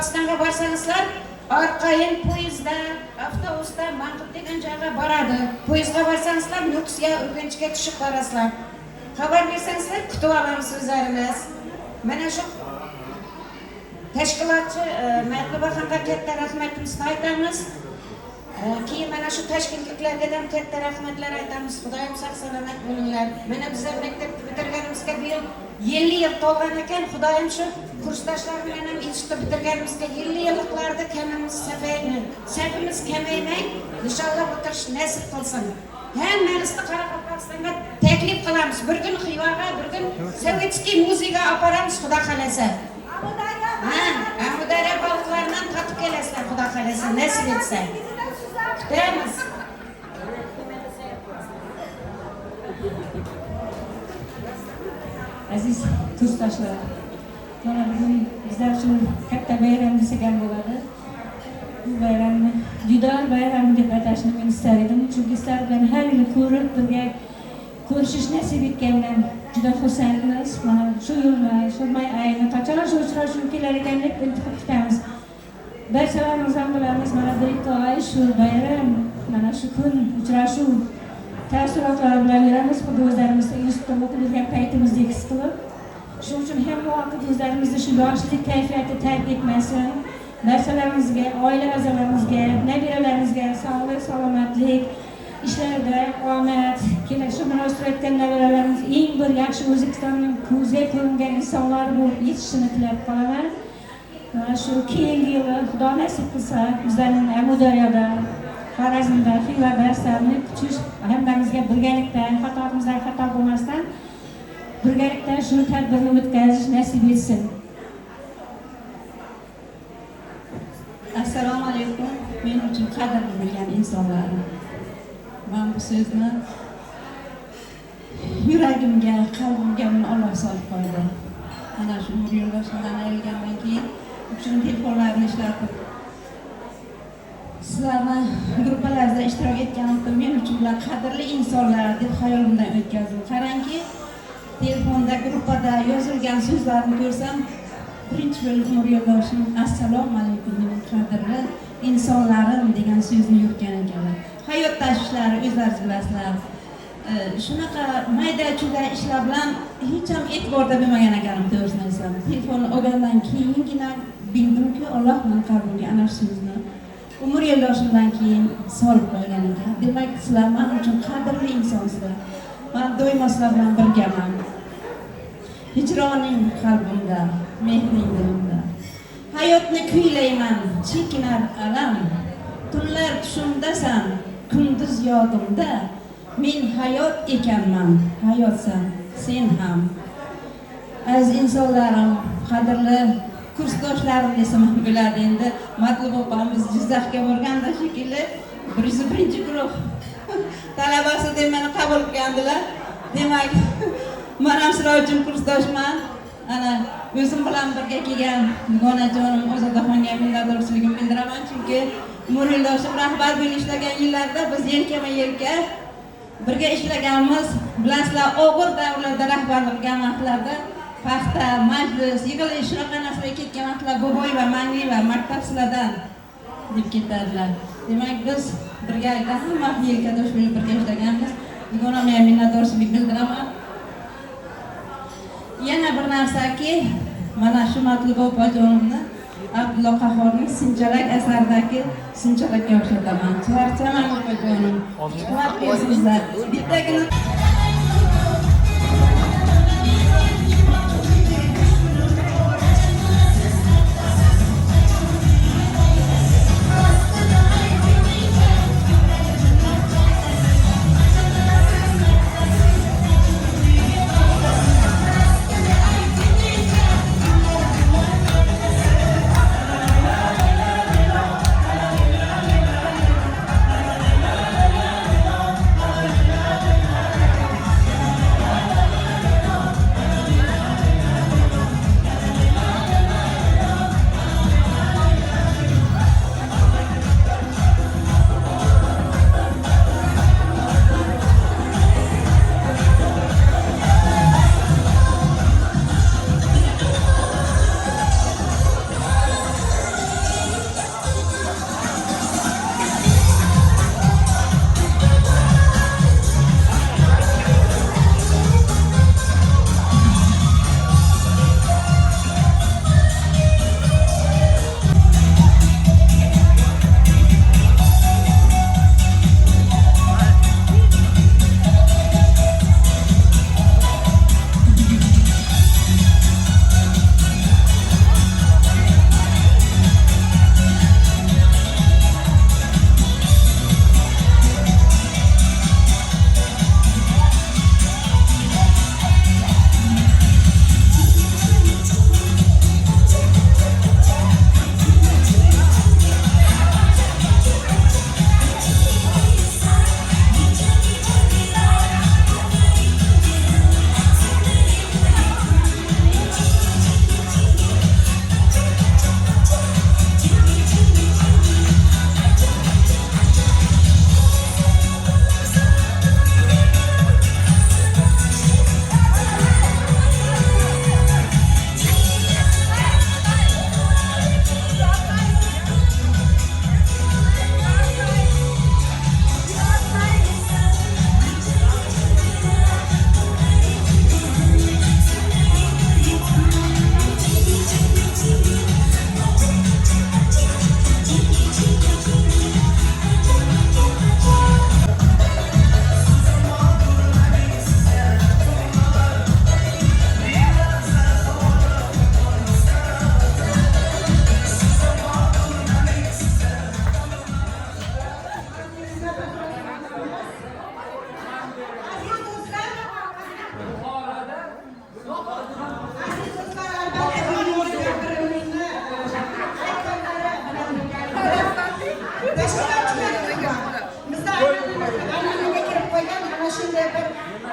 Pokistonga borsangizlar, orqayin poyezdda, avtobusda Manqub degan joyga boradi. Poyezdga borsangizlar, Nukusga, Urganchga tushib borasizlar. Xabar bersangizlar, kutib olamiz o'zlarimiz. Mana shu tashkilotchi Matluba xonga katta rahmatimizni aytamiz. Keyin mana shu toshkentliklarga ham katta rahmatlar aytamiz. Xudoyim sog' salomat bo'linglar. Mana bizlar maktabni bitirganimizga bu yil 50 yil to'lgan ekan. Xudoyim shu kursdoshlar bilan ham institutni bitirganimizga 50 yilliklarda safimiz kamaymay, inshaalloh bitirish nasib qilsin. Hammamizni Qoraqalpog'istonga taklif qilamiz. Bir kun Xivaga, bir kun Sovetskiy muzeyiga aparamiz, Xudo xolasa. Amudaryo baliqlaridan tatib kelasizlar, Xudo xolasa, nasib etsa. Kutamiz. Aziz kursdoshlar, mana bugun bizlar uchun katta bayram desak ham bo'ladi. Bu bayramni Didor bayrami deb atashni men istar edim, chunki sizlar bilan har yil ko'rib, birga ko'rishish nasib etganidan juda xursandmiz. Mana shu yilni, shu may oyini qachon shu uchrashuv kelar ekan deb intiqib kutamiz. Barchalarimiz ham bilamiz, mana bir ikki oy shu bayram, mana shu kun uchrashuv taassurotlari bilan yuramiz. Xuddi o'zlarimizda institutda o'qib yurgan paytimizdek his qilib, shuning uchun hamma vaqt o'zlarimizni shu yoshlik kayfiyati tark etmasin. Narsalarimizga, oila a'zolarimizga, nabiralarimizga sog'lik, salomatlik, ishlarda omad, kelishib munosabatdan nabiralarimiz eng bir yaxshi O'zbekistonning ko'zga ko'ringan insonlar bo'lib yetishishini tilab qolaman. Mana shu keyingi yili Xudo nasib qilsa, bizlarning Amudaryoda, Xorazmda, Xivada darslarni kutish, hammamizga birgalikda, xatoimizdan xato bo'lmasdan birgalikda shu tadbirni o'tkazish nasib etsin. Assalomu alaykum. Men uchun qadrli bilgan insonlar. Men bu so'zni yuragimga, qalbimga Alloh solib qo'ydi. Ana shu yo'ldoshimdan ayrilgandan keyin uchun telefonlarni ishlatib sizlarni gruppalarda ishtirok etganimda men uchun ular qadrli insonlar deb xayolimdan o'tkazdim. Qarangki, telefonda gruppada yozilgan so'zlarni ko'rsam, birinchi bo'lib umr yo'ldoshim assalomu alaykum mening qadrli insonlarim degan so'zni yurtgan ekanlar. Hayot tashvishlari o'zlaringiz bilasizlar. Shunaqa mayda-chuda ishlar bilan hech ham e'tiborda bo'lmagan ekanim, to'g'risini aytsam. Telefonni olgandan keyingina bildimki, Alloh mening qalbimga ana shu so'zni umr yo'ldoshimdan keyin solib qo'ygan ekan. Demak, sizlar men uchun qadrli insonsizlar. Men doimo sizlar bilan birgaman. Hijroning qalbimda, mehring dilimda. Hayotni kuylayman, chekinar alam. Tunlar tushimdasan, kunduz yodimda. Men hayot ekanman, hayotsan sen ham. Aziz insonlarim, qadrli kursdoshlarim desam bo'ladi. Endi Matluba opamiz Jizzaxga borganda shekilli 101 guruh talabasi deb meni qabul qilgandilar. Demak, men ham sizlar uchun kursdoshman. Ana o'zim bilan birga kelgan dugonajonim Ozodaxonga minnatdorchiligimni bildiraman, chunki umr yo'ldoshim rahbar bo'lib ishlagan yillarda biz yelkama-yelka birga ishlaganmiz. Bilasizlar, og'ir davrlarda rahbarlik qilgan vaqtlarda paxta, majlis, yig'ilish, shunaqa narsalarga ketgan vaqtlar Boboy va Mangli va maktab sizlardan deb ketadilar. Demak, biz birgalikda hamma yelkadosh bo'lib birga ishlaganmiz. Dugonamga minnatdorchilik bildiraman. Yana bir narsaki, mana shu Matluba opajonimni Abdulla Qahhorning Sinchalak asaridagi Sinchalakka o'xshataman. Charchaman opajonim. Hurmat bersizlar. Bittagina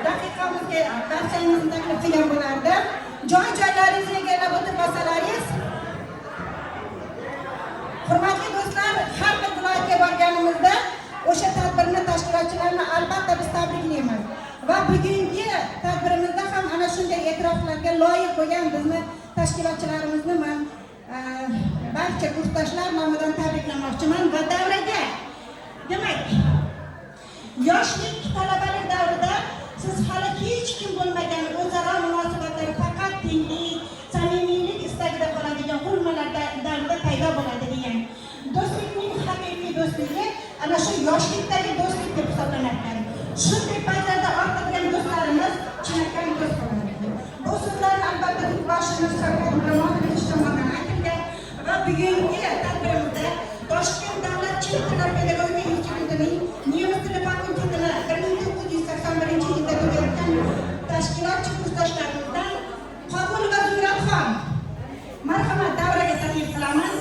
daqiqamizga barchangizni taklif qilgan bo'lardim. Joy-joylaringizni egallab o'tirib olsalaringiz. Hurmatli do'stlar, har bir viloyatga borganimizda o'sha tadbirni tashkilotchilarini albatta biz tabriklaymiz. Va bugungi tadbirimizda ham ana shunday e'tiroflarga loyiq bo'lgan bizni tashkilotchilarimizni men barcha kursdoshlar nomidan tabriklamoqchiman va davraga, demak, yoshlik, talabalik davrida siz hali hech kim bo'lmagan o'zaro munosabatlar faqat tenglik, samimiylik istagida qoladigan qurilmalar davrida paydo bo'ladi degan. Do'stlikning haqiqiy do'stligi ana shu yoshlikdagi do'stlik deb hisoblanadi. Shunday paytlarda orttirgan do'stlarimiz chinakam do'st bo'ladi. Bu so'zlarni albatta boshimiz Shavkat Miromonovich tomonidan aytilgan va bugungi tadbirimizda Toshkent davlat chet tillar pedagogika institutining nemis tili fakultetini 1981-yilda tugatgan tashkilotchi kursdoshlarimizdan Qobul va Zumradxon, marhamat, davraga taklif qilaman.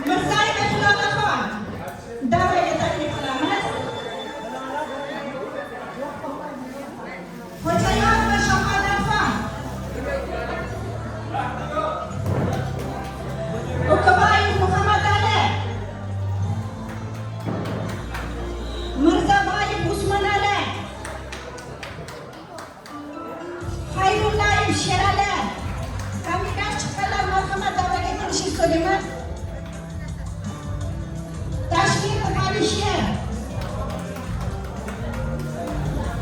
Mirzayeva Hilodaxon, davraga taklif qilamiz. Xo'jayeva Shahodatxon, Ukabayev Muhammadali, Mirzaboyev Usmonali, Xayrullayev Sherali. Kamikar chiqqanlar marhamat davraga kirishni so'rayman. Tashkentov Alisher,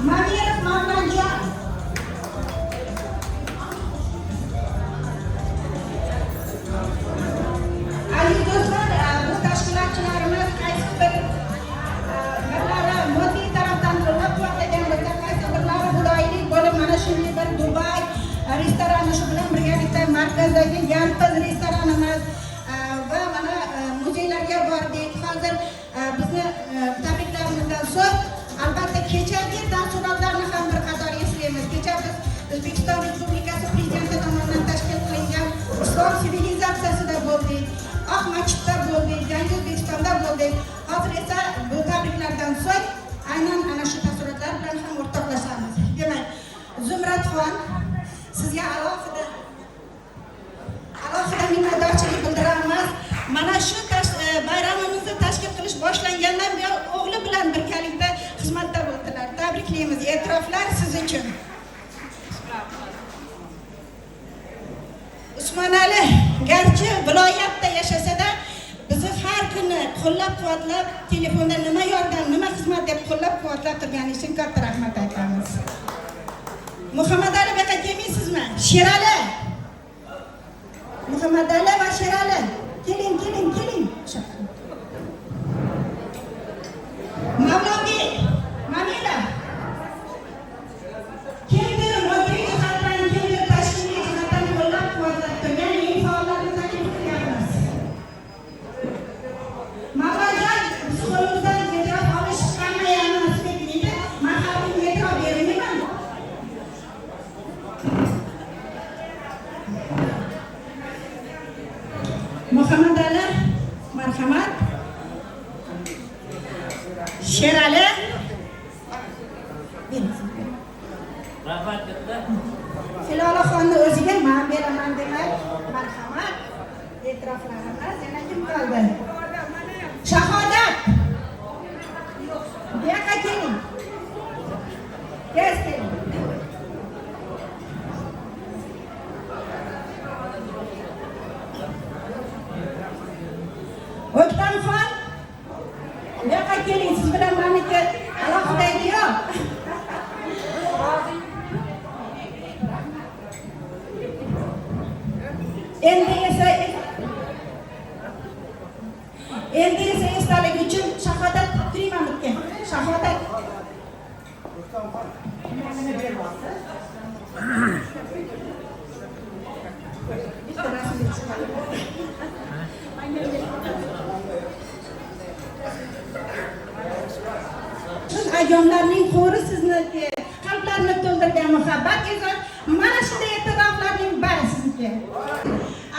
Mamirov Mavlonjon, aziz do'stlar, bu tashkilotchilarimiz qaysi birlari moddiy tarafdan qo'llab-quvvatlagan bo'lsa, qaysi birlari xudoylik bo'lib mana shunday bir Dubay restorani shu bilan birgalikda markazdagi yalpiz restoranimiz va mana muzeylarga bordik. Hozir bizni tabriklarimizdan so'ng albatta kechagi taassurotlarni ham bir qator eslaymiz. Kecha biz O'zbekiston Respublikasi Prezidenti tomonidan tashkil qilingan Islom sivilizatsiyasida bo'ldik, Oq masjidda bo'ldik, Yangi O'zbekistonda bo'ldik. Hozir esa bu tabriklardan so'ng aynan ana shu taassurotlar bilan ham o'rtoqlashamiz. Demak, Zumradxon, sizga alohida minnatdorchilik bildiramiz. Mana shu bayramimizni tashkil qilish boshlangandan buyon o'g'li bilan birgalikda xizmatda bo'ldilar. Tabriklaymiz. E'tiroflar siz uchun. Usmonali garchi viloyatda yashasa-da, bizni har kuni qo'llab-quvvatlab, telefonda nima yordam, nima xizmat deb qo'llab-quvvatlab turganingiz uchun katta rahmat aytamiz. Muhammadali beka kelmaysizmi? Sherali. Muhammadali va Sherali. Keling. Mavlonbek, Mamila. Kimdir moddiy jihatdan, kimdir tashkiliy jihatdan qo'llab-quvvatlab turgan eng faollarni taklif qilyapmiz. Mavlonjon, biz qo'limizdan e'tirof olish hamma emas deydi. Men ham e'tirof beraman. Muhammadali, marhamat. Sherali. Rahmat katta. Hilolaxonni o'ziga men beraman demak, marhamat. E'tiroflarimiz yana kim qoldi? Shahodat. Bu yoqqa keling. Keling. O'ktamxon, bu yoqqa keling, siz bilan meniki alohida yo'q. Endi esa esdalik uchun Shahodat Krimamga. Shahodat. Ayyomlarning qo'ri sizni qalblarni to'ldirgan muhabbat esa mana shunday e'tiroflarning bari sizniki.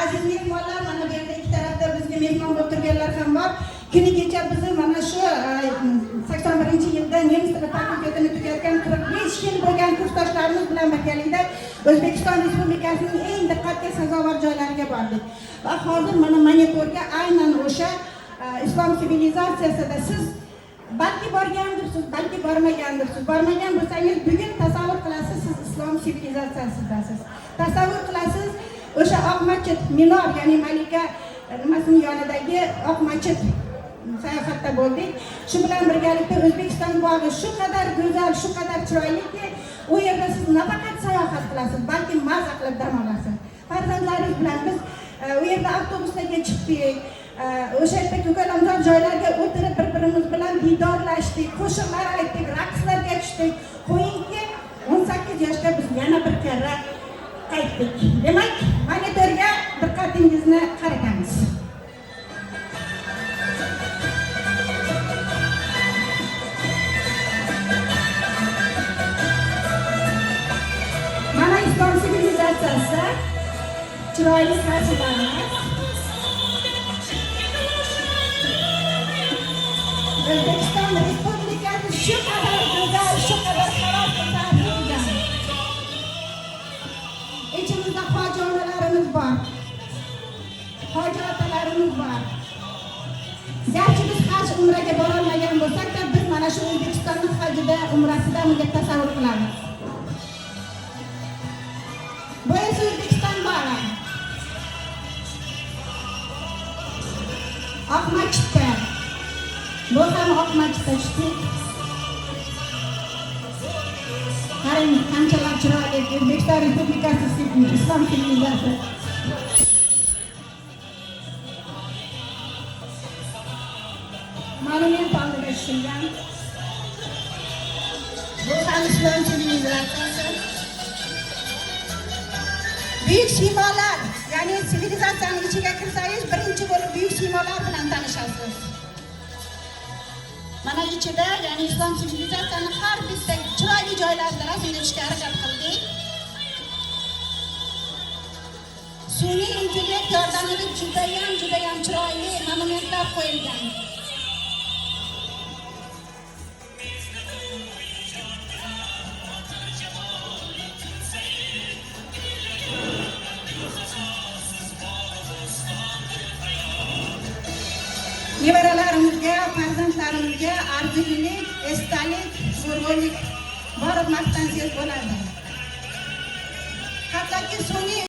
Aziz mehmonlar, mana bu yerda ikki tarafda bizga mehmon bo'lib turganlar ham bor. kunigacha bizni mana shu 81-yilda nemis tili fakultetini tugatgan 45 yil bo'lgan kursdoshlarimiz bilan birgalikda O'zbekiston Respublikasining eng diqqatga sazovor joylariga bordik. Va hozir mana monitorga aynan o'sha islom sivilizatsiyasida siz balki borgandirsiz, balki bormagandirsiz. Bormagan bo'lsangiz bugun tasavvur qilasiz, siz islom sivilizatsiyasidasiz. Tasavvur qilasiz, o'sha oq masjid, minor, ya'ni Malika nimasining yonidagi oq masjid sayohatda bo'ldik. Shu bilan birgalikda O'zbekiston bog'i shu qadar go'zal, shu qadar chiroyliki, u yerda siz nafaqat sayohat qilasiz, balki maza qilib dam olasiz. Farzandlaringiz bilan biz u yerda avtobuslarga chiqdik. O'sha yerda ko'kalamzor joylarga o'tirib bir-birimiz bilan diydorlashdik, qo'shiqlar aytdik, raqslarga tushdik. Qo'yingki 18 yoshda biz yana bir karra qaytdik. Demak, monitorga diqqatingizni qaratamiz. Mana islom sivilizatsiyasi chiroyli fasillarimiz. O'zbekiston Respublikasi shu qadar go'zal, shu qadar xarob. İçimizde hoji onalarimiz bor, hoji otalarimiz bor. Garchi biz haj umraga borolmagan bo'lsak-da, biz mana shu O'zbekistonning hajida, umrasida unga tasavvur qilamiz. Bu esa O'zbekiston bog'i. Oq masjidda. Bu ham oq masjidda tushdik. Qarang, qanchalar chiroyli O'zbekiston Respublikasi islom sivilizatsiyasi. Monument oldiga tushilgan. Bu ham islom sivilizatsiyasi. Buyuk siymolar, ya'ni sivilizatsiyaning ichiga kirsangiz, birinchi bo'lib buyuk siymolar bilan tanishasiz. Mana ichida, ya'ni islom sivilizatsiyasining har bitta chiroyli joylarida rasm berishga harakat qildik. Sun'iy intellekt yordamida judayam chiroyli monumentlar qo'yilgan. Nevaralarimizga, farzandlarimizga arzilik, esdalik, zo'rg'o'lik borib maqtansangiz bo'ladi. Hattoki sun'iy